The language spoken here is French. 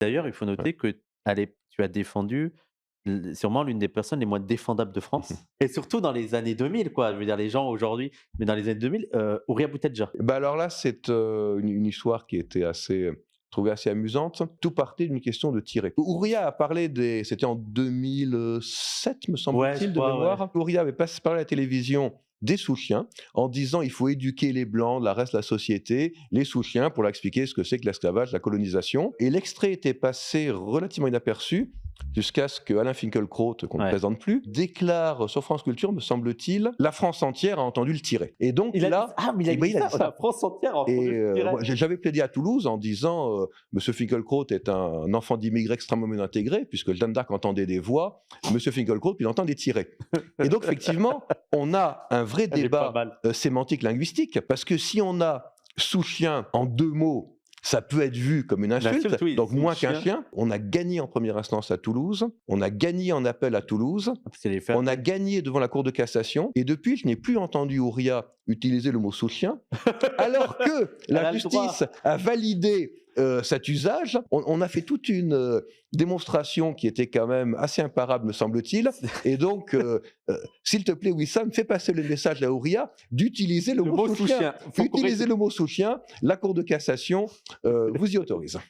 D'ailleurs, il faut Ouais. noter que tu as défendu sûrement l'une des personnes les moins défendables de France et surtout dans les années 2000 quoi. Je veux dire les gens aujourd'hui, mais dans les années 2000, Houria Boutedja. Bah, alors là, c'est, une histoire qui était assez, trouvée assez amusante. Tout partait d'une question de tirer. Ouria a parlé c'était en 2007 me Ouais, je semble-t-il de crois, ouais. mémoire. Ouria avait parlé à la télévision des sous-chiens en disant: «Il faut éduquer les blancs, le reste de la société, les sous-chiens», pour leur expliquer ce que c'est que l'esclavage, la colonisation, et l'extrait était passé relativement inaperçu jusqu'à ce que Alain Finkielkraut, qu'on ne Ouais. présente plus, déclare sur France Culture, me semble-t-il: «La France entière a entendu le tirer», et donc Il a dit ça? là, Ah, mais il a eh ben, dit il a ça? dit Oh, la ça. France entière a Et entendu le tirer. moi, j'avais plaidé à Toulouse en disant, Monsieur Finkielkraut est un enfant d'immigrés extrêmement bien intégré, puisque Jeanne d'Arc entendait des voix, Monsieur Finkielkraut, il entend des tirets. Et donc effectivement, on a un vrai Elle est pas débat, mal. sémantique linguistique, parce que si on a sous-chien en 2 mots, ça peut être vu comme une insulte, L'insulte, oui, donc sous moins qu'un chien. chien. On a gagné en première instance à Toulouse, on a gagné en appel à Toulouse, C'est les on a faits. gagné devant la Cour de cassation, et depuis, je n'ai plus entendu Ouria utiliser le mot sous-chien, alors que Elle la a le justice droit. a validé cet usage. On a fait toute une démonstration qui était quand même assez imparable, me semble-t-il. Et donc, s'il te plaît, Wissam, fais passer le message à Ouria d'utiliser le Le mot mot sous sous-chien. chien. Faut qu'on Utilisez le mot sous-chien, la Cour de cassation vous y autorise.